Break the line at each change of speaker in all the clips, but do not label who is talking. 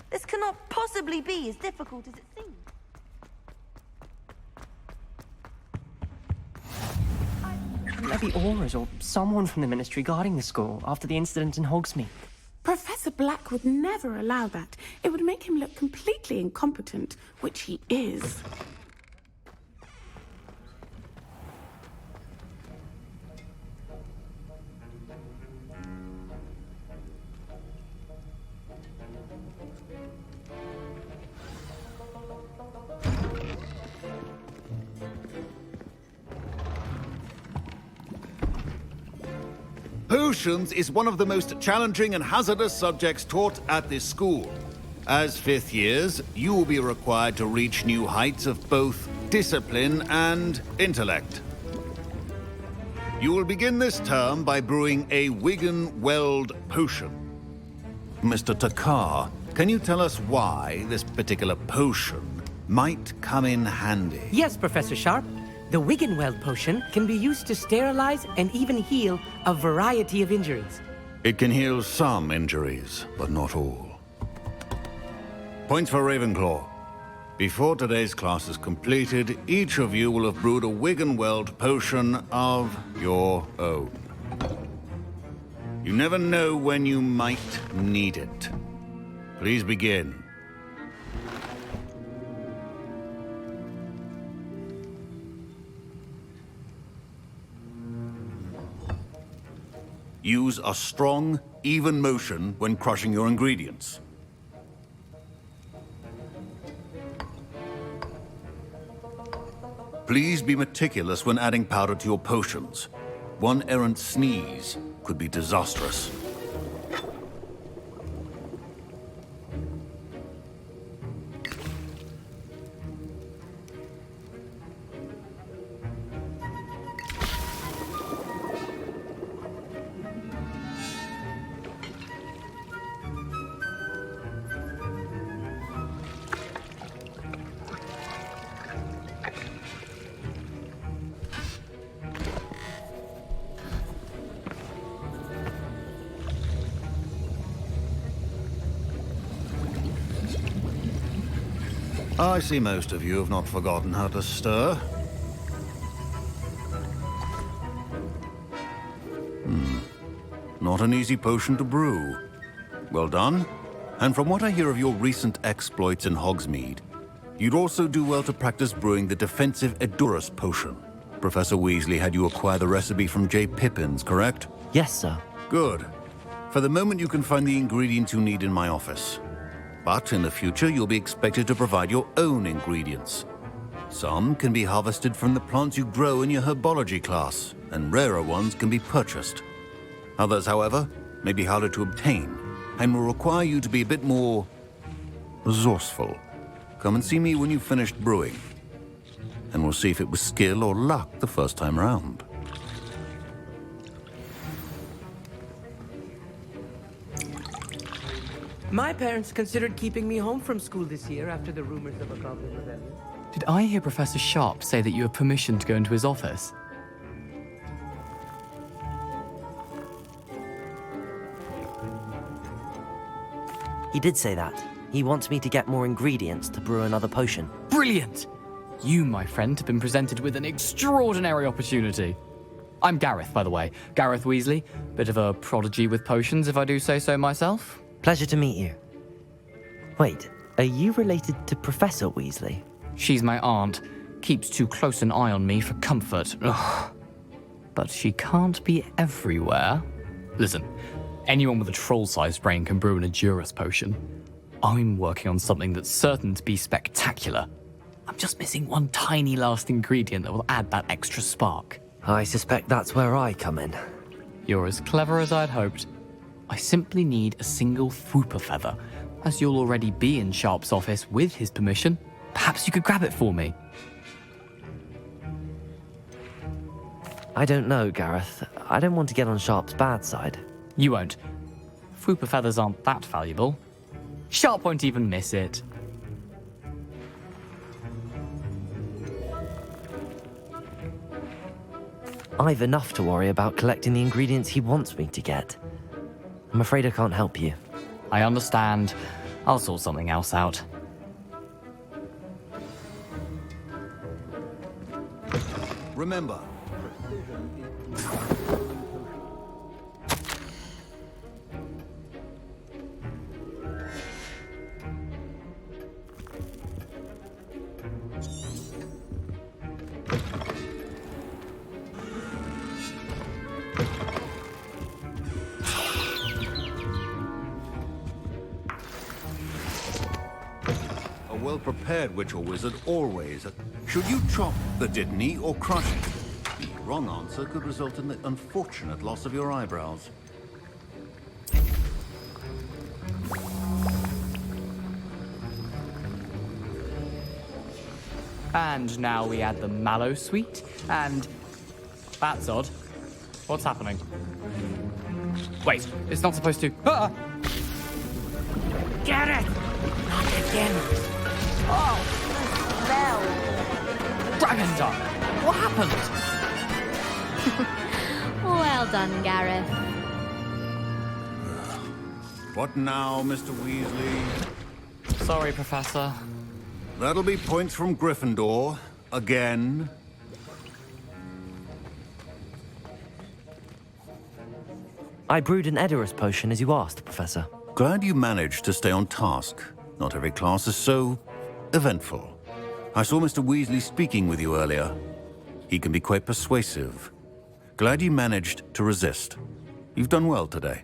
This cannot possibly be as difficult as it seems.
There be auras or someone from the Ministry guarding the school after the incident in Hogsmeade.
Professor Black would never allow that. It would make him look completely incompetent, which he is.
Potions is one of the most challenging and hazardous subjects taught at this school. As fifth years, you will be required to reach new heights of both discipline and intellect. You will begin this term by brewing a Wiggenweld potion. Mr. Takar, can you tell us why this particular potion might come in handy?
Yes, Professor Sharp. The Wiggenweld potion can be used to sterilize and even heal a variety of injuries.
It can heal some injuries, but not all. Points for Ravenclaw. Before today's class is completed, each of you will have brewed a Wiggenweld potion of your own. You never know when you might need it. Please begin. Use a strong, even motion when crushing your ingredients. Please be meticulous when adding powder to your potions. One errant sneeze could be disastrous. I see most of you have not forgotten how to stir. Not an easy potion to brew. Well done. And from what I hear of your recent exploits in Hogsmeade, you'd also do well to practice brewing the defensive Edurus potion. Professor Weasley had you acquire the recipe from J. Pippins, correct?
Yes, sir.
Good. For the moment, you can find the ingredients you need in my office. But in the future, you'll be expected to provide your own ingredients. Some can be harvested from the plants you grow in your herbology class, and rarer ones can be purchased. Others, however, may be harder to obtain, and will require you to be a bit more resourceful. Come and see me when you've finished brewing, and we'll see if it was skill or luck the first time round.
My parents considered keeping me home from school this year after the rumors of a goblin rebellion.
Did I hear Professor Sharp say that you have permission to go into his office?
He did say that. He wants me to get more ingredients to brew another potion.
Brilliant! You, my friend, have been presented with an extraordinary opportunity. I'm Gareth, by the way. Gareth Weasley. Bit of a prodigy with potions, if I do say so myself.
Pleasure to meet you. Wait, are you related to Professor Weasley?
She's my aunt. Keeps too close an eye on me for comfort. Ugh. But she can't be everywhere. Listen, anyone with a troll-sized brain can brew an Edurus potion. I'm working on something that's certain to be spectacular. I'm just missing one tiny last ingredient that will add that extra spark.
I suspect that's where I come in.
You're as clever as I'd hoped. I simply need a single Fwooper feather. As you'll already be in Sharp's office with his permission, perhaps you could grab it for me.
I don't know, Gareth. I don't want to get on Sharp's bad side.
You won't. Fwooper feathers aren't that valuable. Sharp won't even miss it.
I've enough to worry about collecting the ingredients he wants me to get.
I'm afraid I can't help you.
I understand. I'll sort something else out.
Remember, a well-prepared witch or wizard always. Should you chop the Dittany or crush it? The wrong answer could result in the unfortunate loss of your eyebrows.
And now we add the mallow sweet, and... That's odd. What's happening? Wait, it's not supposed to... Ah!
Get it! Not again.
Oh, the smell.
Dragon Dog! What happened?
Well done, Gareth.
What now, Mr. Weasley?
Sorry, Professor.
That'll be points from Gryffindor. Again.
I brewed an Edorus potion as you asked, Professor.
Glad you managed to stay on task. Not every class is so eventful. I saw Mr. Weasley speaking with you earlier. He can be quite persuasive. Glad you managed to resist. You've done well today.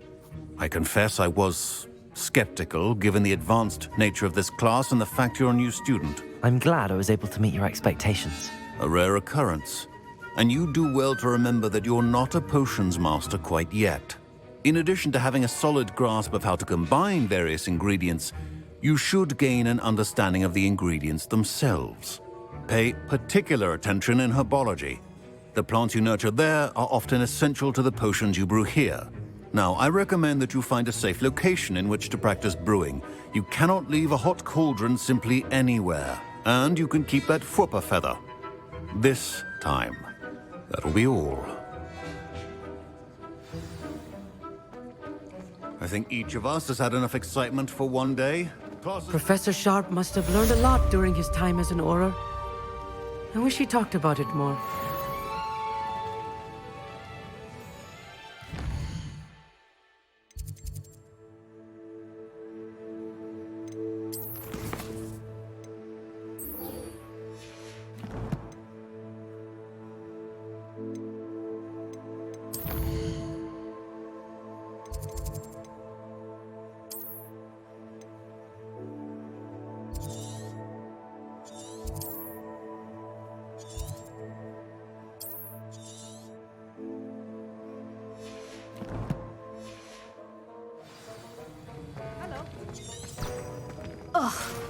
I confess I was skeptical, given the advanced nature of this class and the fact you're a new student.
I'm glad I was able to meet your expectations.
A rare occurrence. And you do well to remember that you're not a potions master quite yet. In addition to having a solid grasp of how to combine various ingredients, you should gain an understanding of the ingredients themselves. Pay particular attention in herbology. The plants you nurture there are often essential to the potions you brew here. Now, I recommend that you find a safe location in which to practice brewing. You cannot leave a hot cauldron simply anywhere. And you can keep that Fwooper feather. This time. That'll be all. I think each of us has had enough excitement for one day.
Professor Sharp must have learned a lot during his time as an Auror. I wish he talked about it more.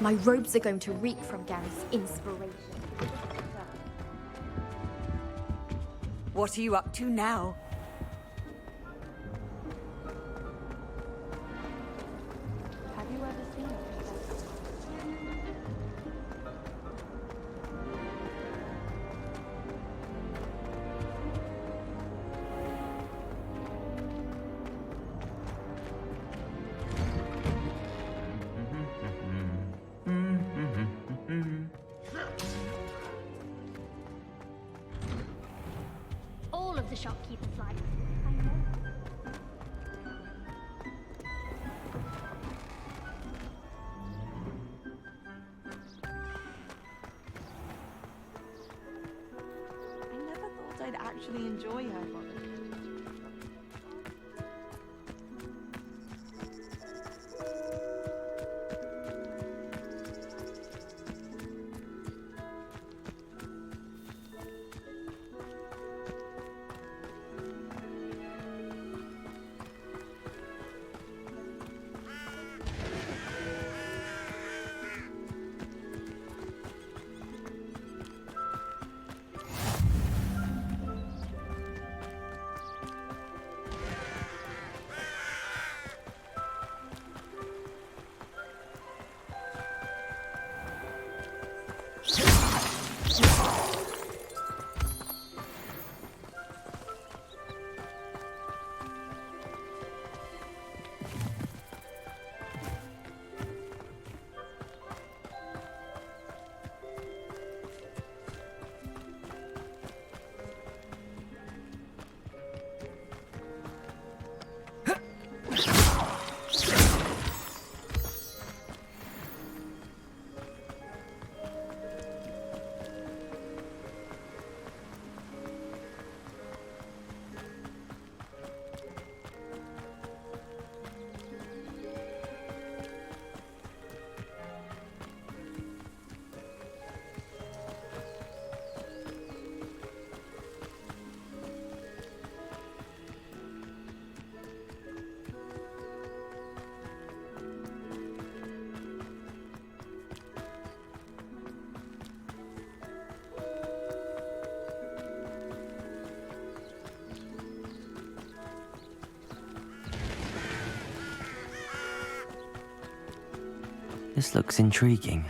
My robes are going to reek from Gareth's inspiration.
What are you up to now?
Have you ever seen it?
All of the shopkeepers like.
I never thought I'd actually enjoy her.
This looks intriguing.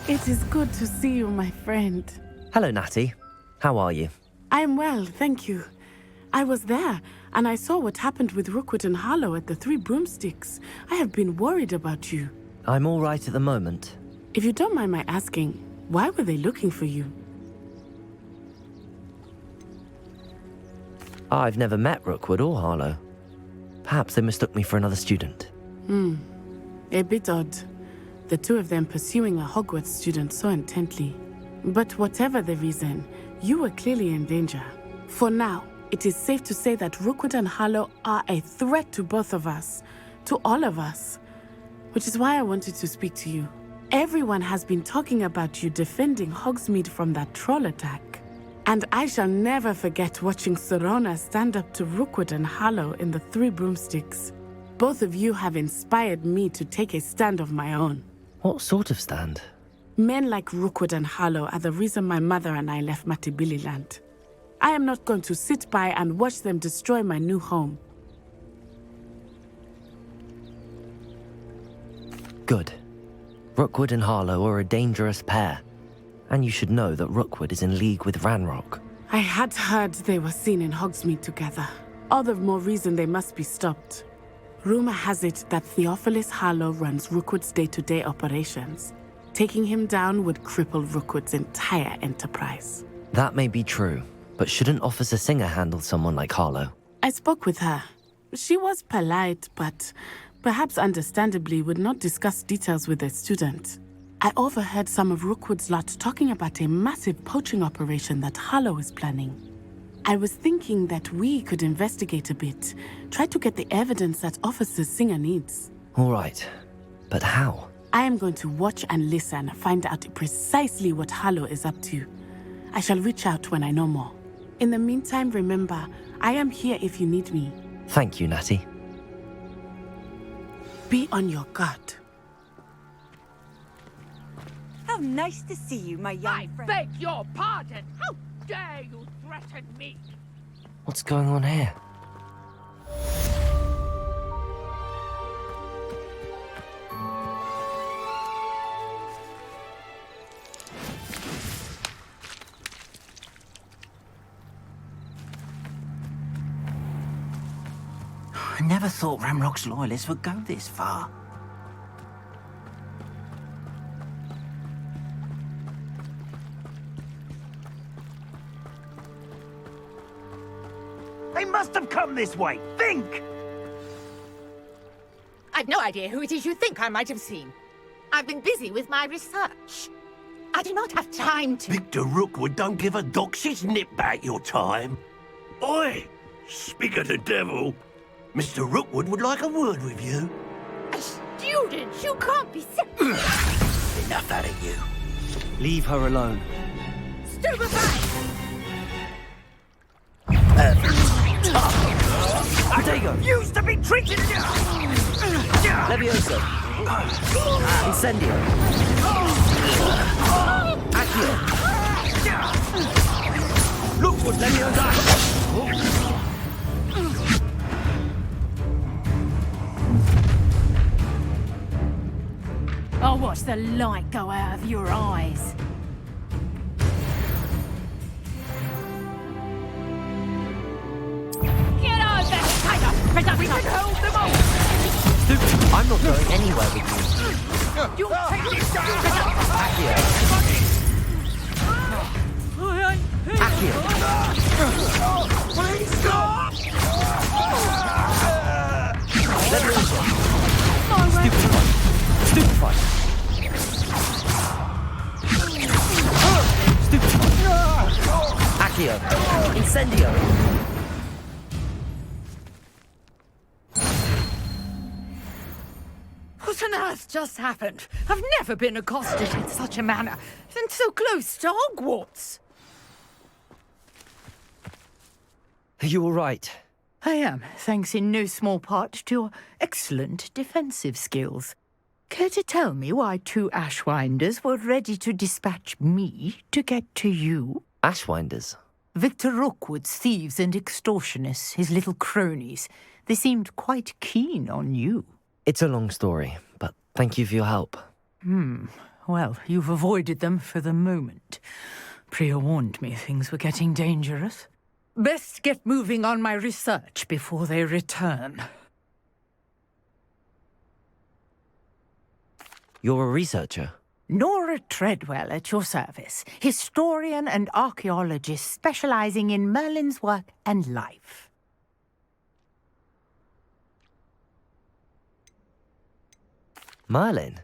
It is good to see you, my friend.
Hello, Natty. How are you?
I am well, thank you. I was there, and I saw what happened with Rookwood and Harlow at the Three Broomsticks. I have been worried about you.
I'm all right at the moment.
If you don't mind my asking, why were they looking for you?
I've never met Rookwood or Harlow. Perhaps they mistook me for another student.
A bit odd. The two of them pursuing a Hogwarts student so intently. But whatever the reason, you were clearly in danger. For now, it is safe to say that Rookwood and Harlow are a threat to both of us, to all of us. Which is why I wanted to speak to you. Everyone has been talking about you defending Hogsmeade from that troll attack. And I shall never forget watching Serona stand up to Rookwood and Harlow in the Three Broomsticks. Both of you have inspired me to take a stand of my own.
What sort of stand?
Men like Rookwood and Harlow are the reason my mother and I left Matibili Land. I am not going to sit by and watch them destroy my new home.
Good. Rookwood and Harlow are a dangerous pair. And you should know that Rookwood is in league with Ranrock.
I had heard they were seen in Hogsmeade together. All the more reason they must be stopped. Rumor has it that Theophilus Harlow runs Rookwood's day-to-day operations. Taking him down would cripple Rookwood's entire enterprise.
That may be true, but shouldn't Officer Singer handle someone like Harlow?
I spoke with her. She was polite, but perhaps understandably would not discuss details with a student. I overheard some of Rookwood's lot talking about a massive poaching operation that Harlow is planning. I was thinking that we could investigate a bit, try to get the evidence that Officer Singer needs.
All right, but how?
I am going to watch and listen, find out precisely what Harlow is up to. I shall reach out when I know more. In the meantime, remember, I am here if you need me.
Thank you, Natty.
Be on your guard.
How nice to see you, my young friend.
I beg your pardon! How dare you threaten me?
What's going on here?
I never thought Ramrock's loyalists would go this far. They must have come this way. Think!
I've no idea who it is you think I might have seen. I've been busy with my research. I do not have time to...
Victor Rookwood don't give a doxy's nip back your time. Oi! Speak of the devil. Mr. Rookwood would like a word with you.
A student? You can't be serious.
Enough out of you.
Leave her alone.
Stupefy!
Diagon!
Used to be treated...
Levioso! Incendio! Accio!
Rookwood, Levioso!
I'll watch the light go out of your eyes. Get over here! We can hold them all!
Stupid! I'm not going anywhere with you.
You'll take this down!
Accio! Accio!
Please stop!
Levioso! Stupefy! Accio! Incendio!
What on earth just happened? I've never been accosted in such a manner, and so close to Hogwarts.
Are you all right?
I am, thanks in no small part to your excellent defensive skills. Care to tell me why 2 Ashwinders were ready to dispatch me to get to you?
Ashwinders?
Victor Rookwood's thieves and extortionists, his little cronies. They seemed quite keen on you.
It's a long story, but thank you for your help.
Well, you've avoided them for the moment. Priya warned me things were getting dangerous. Best get moving on my research before they return.
You're a researcher?
Nora Treadwell at your service, historian and archaeologist specializing in Merlin's work and life.
Merlin?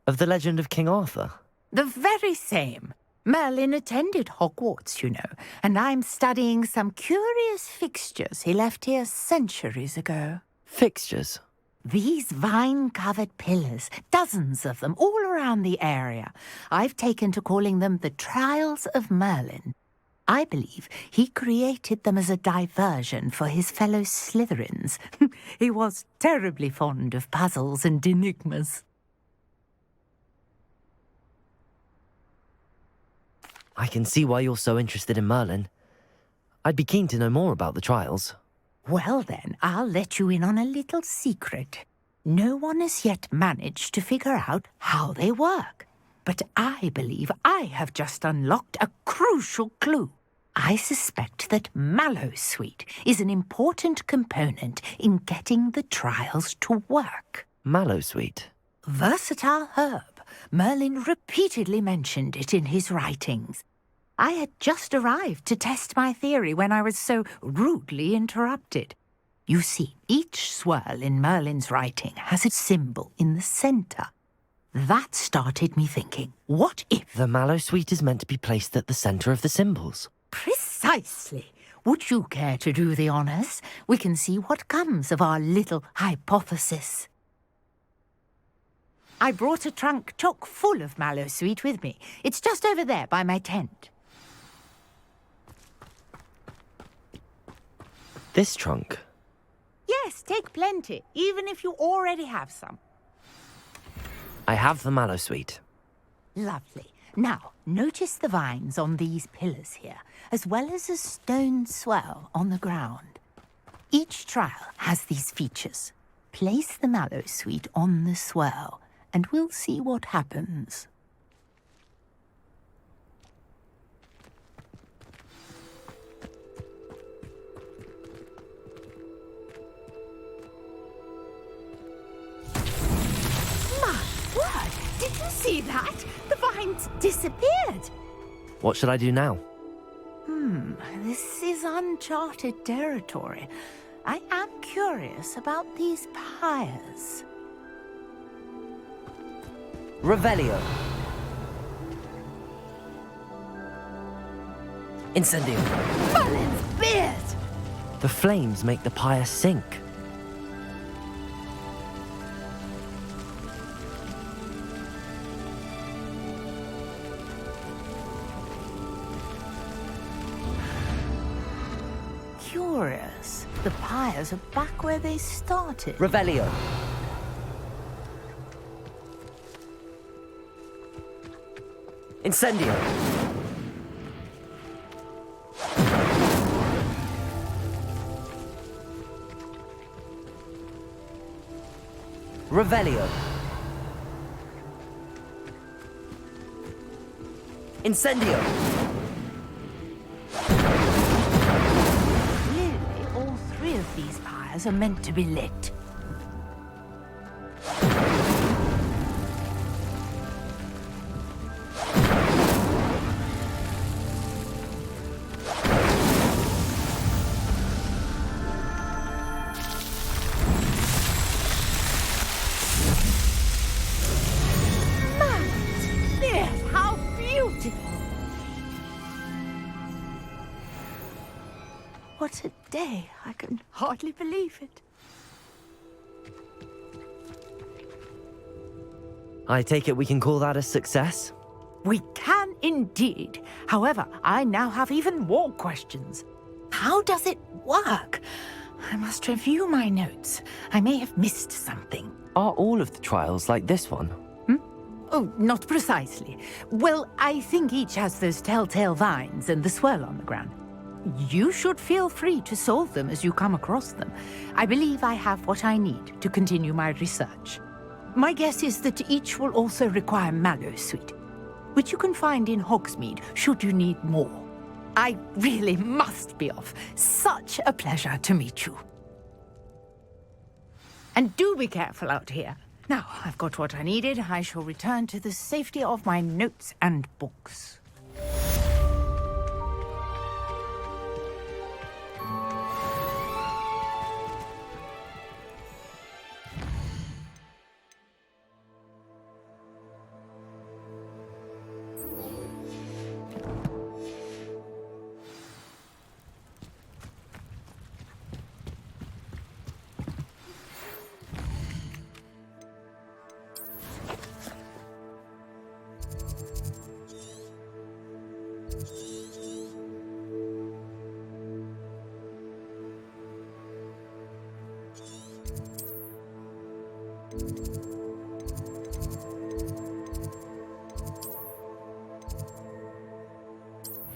Of the legend of King Arthur?
The very same. Merlin attended Hogwarts, you know, and I'm studying some curious fixtures he left here centuries ago.
Fixtures?
These vine-covered pillars, dozens of them, all around the area. I've taken to calling them the Trials of Merlin. I believe he created them as a diversion for his fellow Slytherins. He was terribly fond of puzzles and enigmas.
I can see why you're so interested in Merlin. I'd be keen to know more about the trials.
Well then, I'll let you in on a little secret. No one has yet managed to figure out how they work. But I believe I have just unlocked a crucial clue. I suspect that Mallowsweet is an important component in getting the trials to work.
Mallowsweet?
Versatile herb. Merlin repeatedly mentioned it in his writings. I had just arrived to test my theory when I was so rudely interrupted. You see, each swirl in Merlin's writing has a symbol in the centre. That started me thinking, what if...
The Mallowsweet is meant to be placed at the centre of the symbols.
Precisely. Would you care to do the honours? We can see what comes of our little hypothesis. I brought a trunk chock full of Mallowsweet with me. It's just over there by my tent.
This trunk?
Yes, take plenty, even if you already have some.
I have the Mallowsweet.
Lovely. Now, notice the vines on these pillars here, as well as a stone swell on the ground. Each trial has these features. Place the Mallowsweet on the swell, and we'll see what happens. My word! Did you see that? The vines disappeared!
What should I do now?
This is uncharted territory. I am curious about these pyres.
Revelio. Incendio.
Merlin's beard!
The flames make the pyre sink.
Curious. The pyres are back where they started.
Revelio. Incendio. Revelio. Incendio.
Clearly, all three of these pyres are meant to be lit. What a day. I can hardly believe it.
I take it we can call that a success?
We can indeed. However, I now have even more questions. How does it work? I must review my notes. I may have missed something.
Are all of the trials like this one?
Oh, not precisely. Well, I think each has those telltale vines and the swirl on the ground. You should feel free to solve them as you come across them. I believe I have what I need to continue my research. My guess is that each will also require Mallowsweet, which you can find in Hogsmeade should you need more. I really must be off. Such a pleasure to meet you. And do be careful out here. Now, I've got what I needed. I shall return to the safety of my notes and books.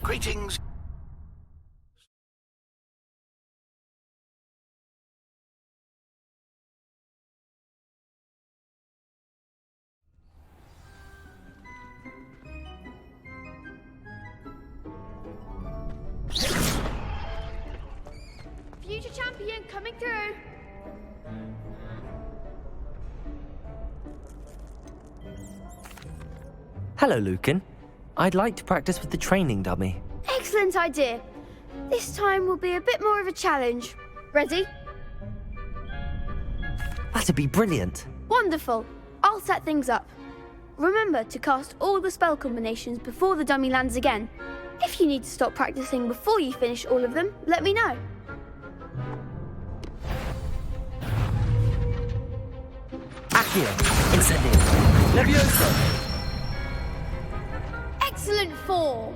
Greetings.
Future champion coming through.
Hello, Lucan. I'd like to practice with the training dummy.
Excellent idea. This time will be a bit more of a challenge. Ready?
That'd be brilliant.
Wonderful. I'll set things up. Remember to cast all the spell combinations before the dummy lands again. If you need to stop practicing before you finish all of them, let me know.
Accio, Incendio, Levioso.
Excellent form.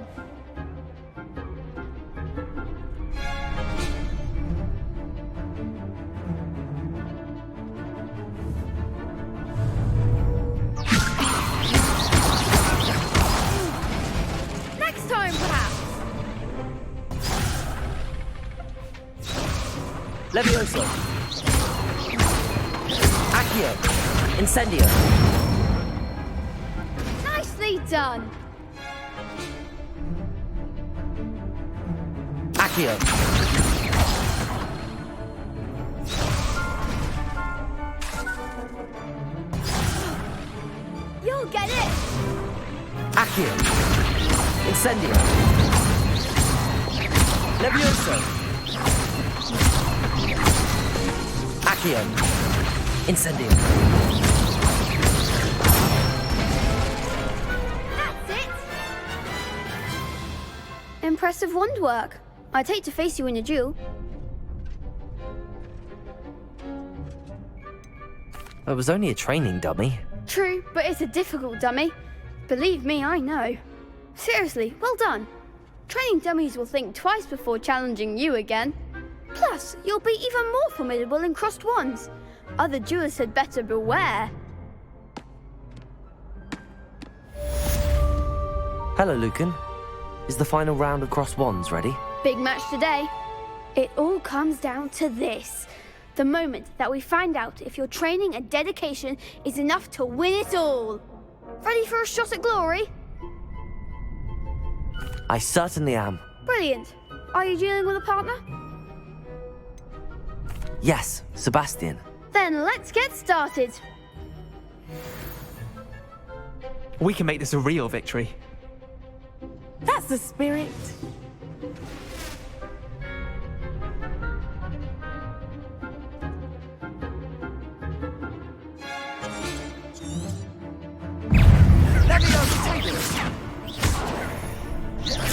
Next time, perhaps.
Levioso. Accio, Incendio.
Nicely done.
Accio.
You'll get it.
Accio. Incendio. Levioso. Accio. Incendio.
That's it. Impressive wand work. I'd hate to face you in a duel.
It was only a training dummy.
True, but it's a difficult dummy. Believe me, I know. Seriously, well done. Training dummies will think twice before challenging you again. Plus, you'll be even more formidable in crossed wands. Other duelists had better beware.
Hello, Lucan. Is the final round of cross wands ready?
Big match today. It all comes down to this. The moment that we find out if your training and dedication is enough to win it all. Ready for a shot at glory?
I certainly am.
Brilliant. Are you dealing with a partner?
Yes, Sebastian.
Then let's get started.
We can make this a real victory.
That's the spirit.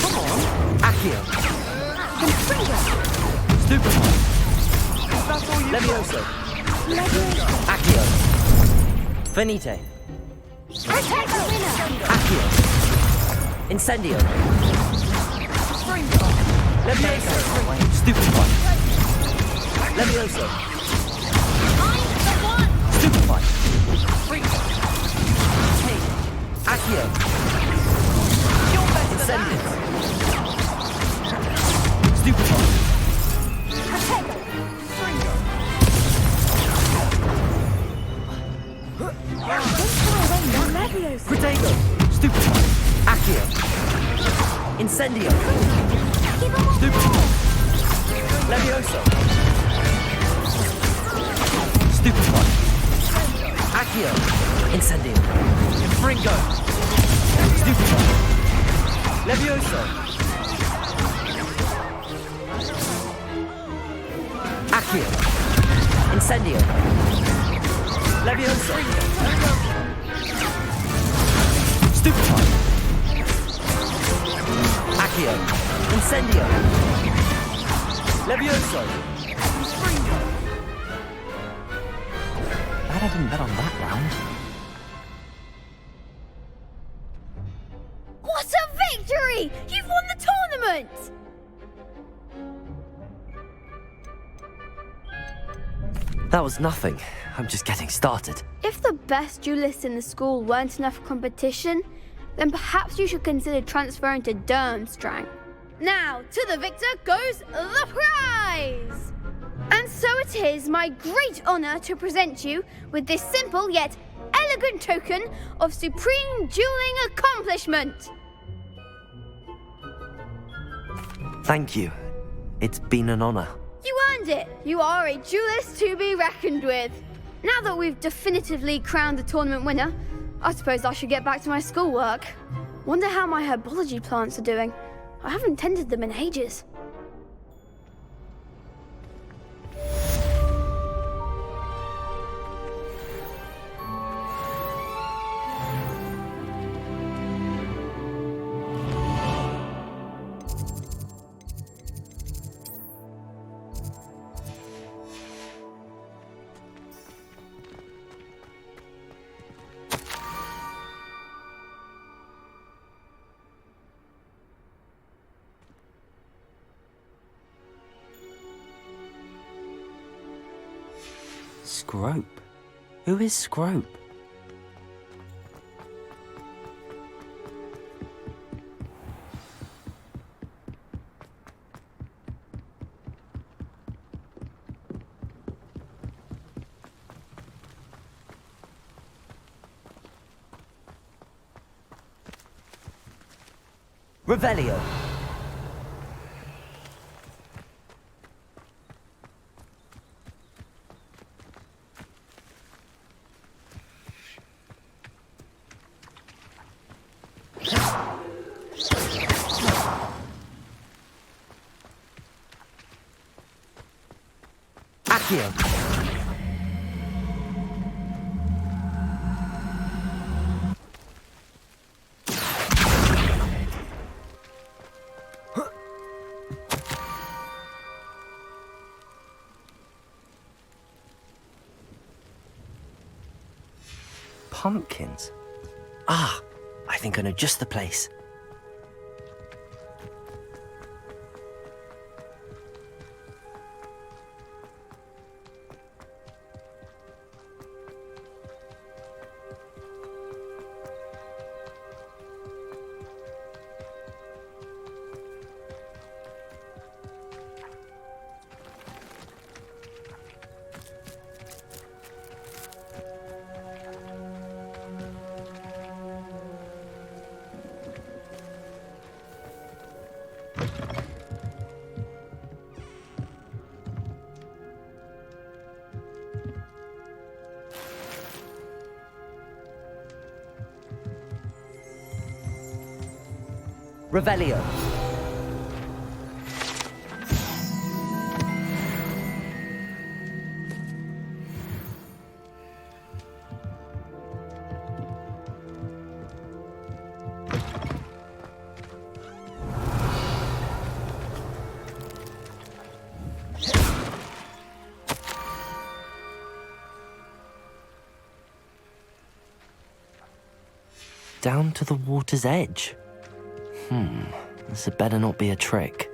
Come on!
Accio. Stupid.
That's all you
Levioso. Accio. Finite. Accio. Incendio. Levioso. Stupid one. Levioso.
I'm
Stupefy. Freeze. Take. Accio. Incendies. Stupefy. Protego. Stupefy. Accio. Incendio. Stupefy. Levioso. Stupefy. Accio. Incendio. Fringo. Stupefy. Levioso. Accio. Incendio. Levioso. Stupefy. Accio. Incendio. Levioso.
Glad I didn't bet on that round.
What a victory! You've won the tournament!
That was nothing. I'm just getting started.
If the best duelists in the school weren't enough competition, then perhaps you should consider transferring to Durmstrang. Now, to the victor goes the prize! And so it is my great honor to present you with this simple yet elegant token of supreme dueling accomplishment.
Thank you. It's been an honor.
You earned it. You are a duelist to be reckoned with. Now that we've definitively crowned the tournament winner, I suppose I should get back to my schoolwork. Wonder how my herbology plants are doing. I haven't tended them in ages.
Scrope? Who is Scrope? Revelio. Accio. Pumpkins? Ah, I think I know just the place. Revelio. Down to the water's edge. This had better not be a trick.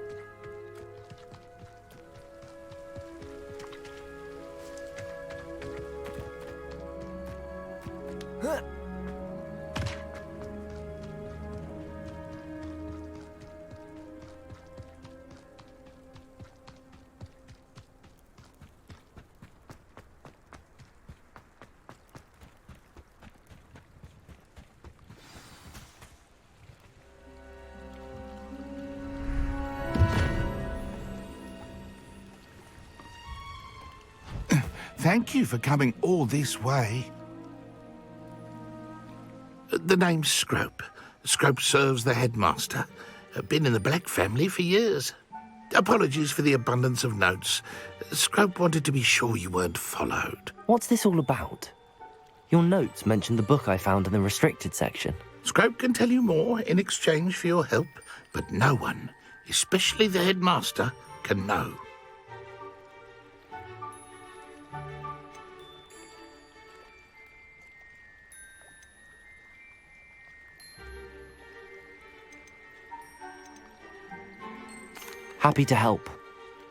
Thank you for coming all this way. The name's Scrope. Scrope serves the headmaster. Been in the Black family for years. Apologies for the abundance of notes. Scrope wanted to be sure you weren't followed.
What's this all about? Your notes mentioned the book I found in the restricted section.
Scrope can tell you more in exchange for your help, but no one, especially the headmaster, can know.
Happy to help,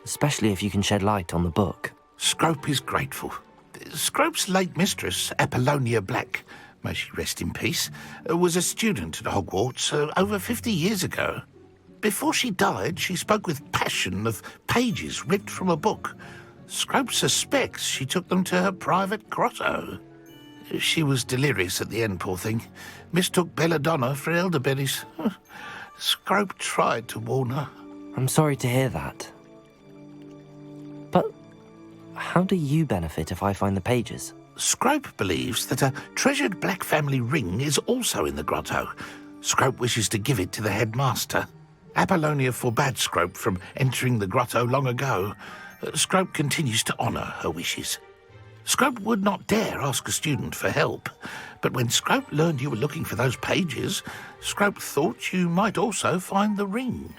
especially if you can shed light on the book.
Scrope is grateful. Scrope's late mistress, Apollonia Black, may she rest in peace, was a student at Hogwarts over 50 years ago. Before she died, she spoke with passion of pages ripped from a book. Scrope suspects she took them to her private grotto. She was delirious at the end, poor thing. Mistook belladonna for elderberries. Scrope tried to warn her.
I'm sorry to hear that. But how do you benefit if I find the pages?
Scrope believes that a treasured Black family ring is also in the grotto. Scrope wishes to give it to the headmaster. Apollonia forbade Scrope from entering the grotto long ago. Scrope continues to honour her wishes. Scrope would not dare ask a student for help, but when Scrope learned you were looking for those pages, Scrope thought you might also find the ring.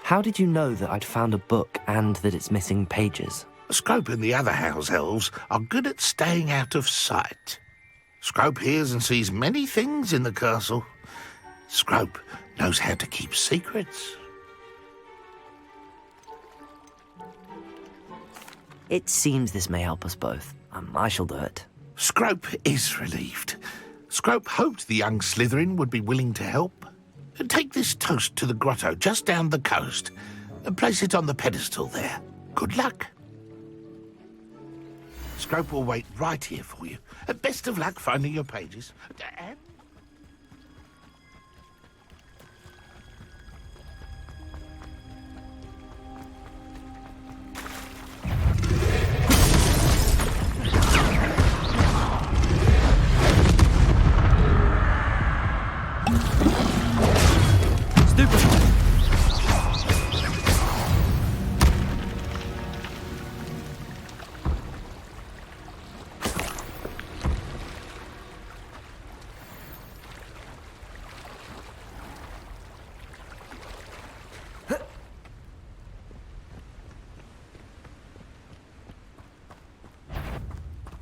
How did you know that I'd found a book and that it's missing pages?
Scrope and the other house elves are good at staying out of sight. Scrope hears and sees many things in the castle. Scrope knows how to keep secrets.
It seems this may help us both. I shall do it.
Scrope is relieved. Scrope hoped the young Slytherin would be willing to help. Take this toast to the grotto just down the coast and place it on the pedestal there. Good luck. Scrope will wait right here for you. Best of luck finding your pages. And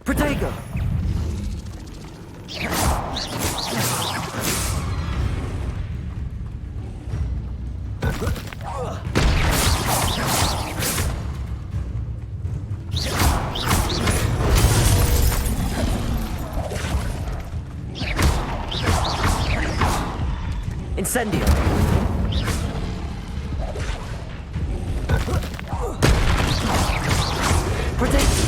Protego! Incendio! Protego!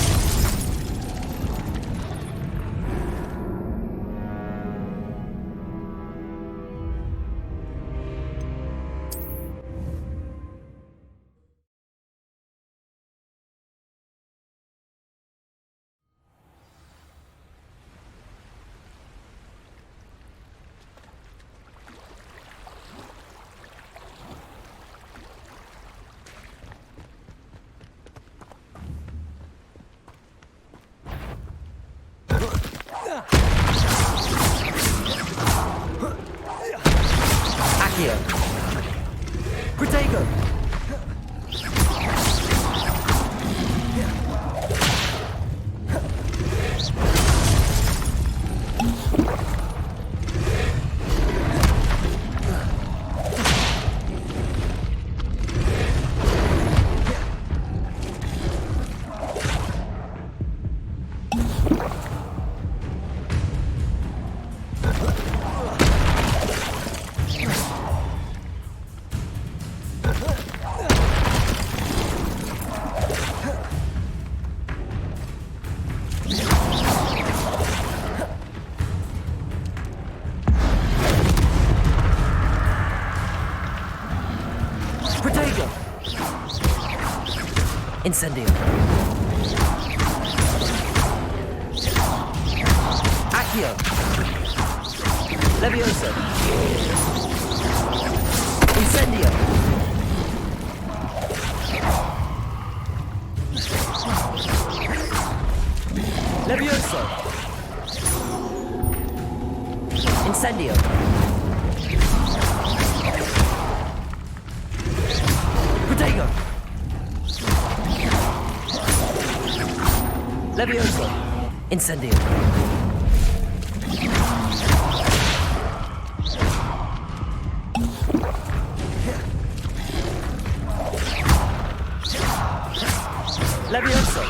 Incendio. Accio. Levioso. Incendio. Levioso. Incendio. Protego. Levioso. Incendio. Levioso.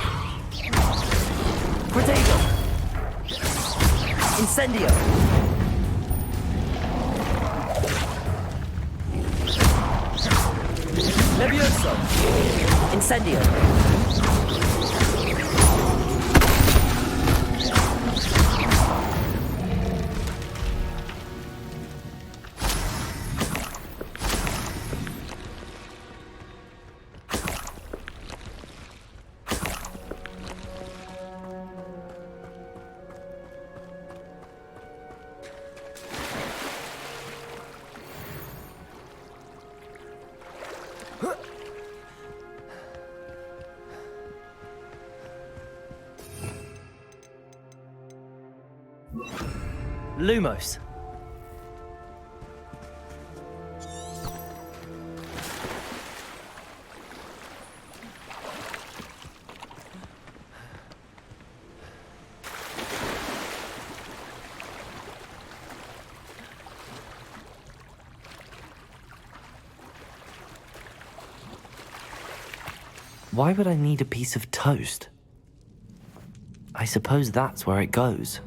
Protego. Incendio. Levioso. Incendio. Lumos. Why would I need a piece of toast? I suppose that's where it goes.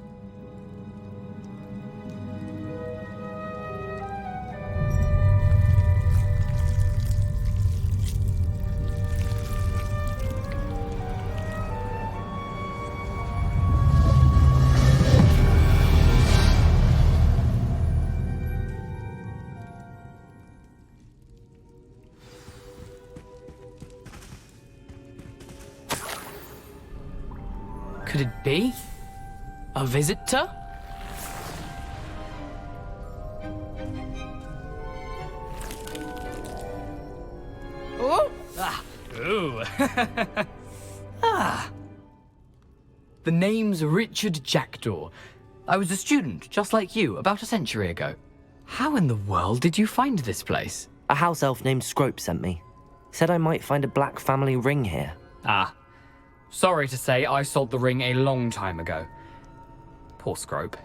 Could it be? A visitor? Oh! Ah! Ooh! Ah! The name's Richard Jackdaw. I was a student, just like you, about a century ago. How in the world did you find this place?
A house elf named Scrope sent me. Said I might find a black family ring here.
Ah. Sorry to say, I sold the ring a long time ago. Poor Scrope.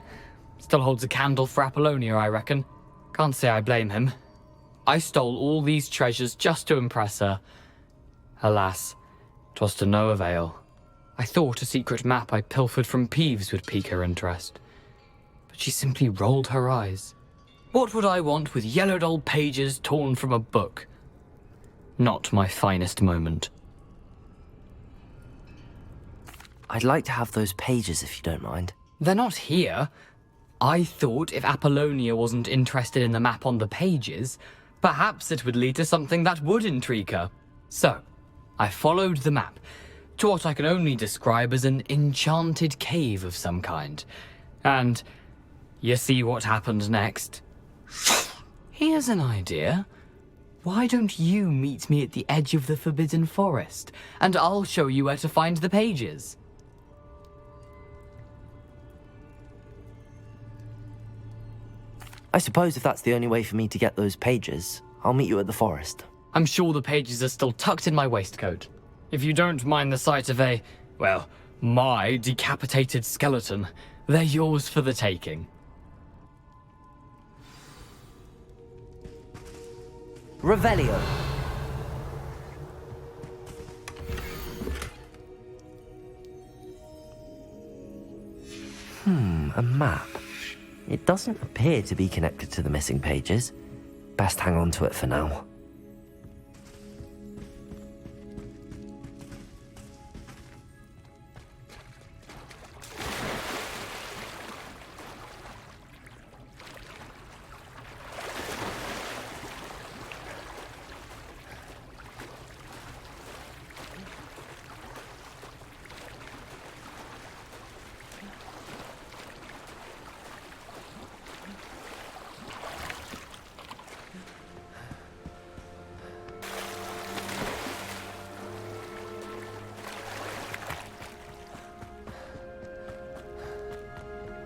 Still holds a candle for Apollonia, I reckon. Can't say I blame him. I stole all these treasures just to impress her. Alas, 'twas to no avail. I thought a secret map I pilfered from Peeves would pique her interest. But she simply rolled her eyes. What would I want with yellowed old pages torn from a book? Not my finest moment.
I'd like to have those pages if you don't mind.
They're not here. I thought if Apollonia wasn't interested in the map on the pages, perhaps it would lead to something that would intrigue her. So, I followed the map to what I can only describe as an enchanted cave of some kind. And you see what happened next? Here's an idea. Why don't you meet me at the edge of the Forbidden Forest, and I'll show you where to find the pages?
I suppose if that's the only way for me to get those pages, I'll meet you at the forest.
I'm sure the pages are still tucked in my waistcoat. If you don't mind the sight of a, well, my decapitated skeleton, they're yours for the taking.
Revelio. A map. It doesn't appear to be connected to the missing pages. Best hang on to it for now.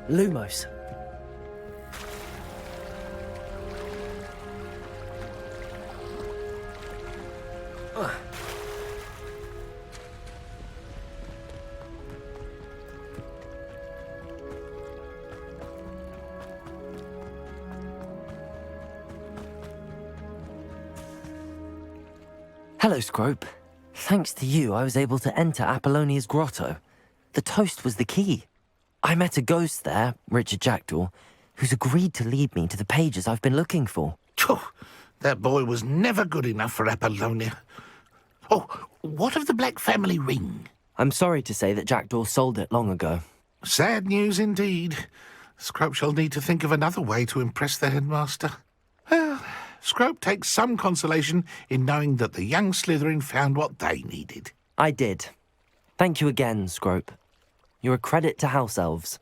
Lumos. Hello, Scrope. Thanks to you, I was able to enter Apollonia's grotto. The toast was the key. I met a ghost there, Richard Jackdaw, who's agreed to lead me to the pages I've been looking for.
Phew, that boy was never good enough for Apollonia. Oh, what of the Black family ring?
I'm sorry to say that Jackdaw sold it long ago.
Sad news indeed. Scrope shall need to think of another way to impress the headmaster. Well, Scrope takes some consolation in knowing that the young Slytherin found what they needed.
I did. Thank you again, Scrope. You're a credit to House Elves.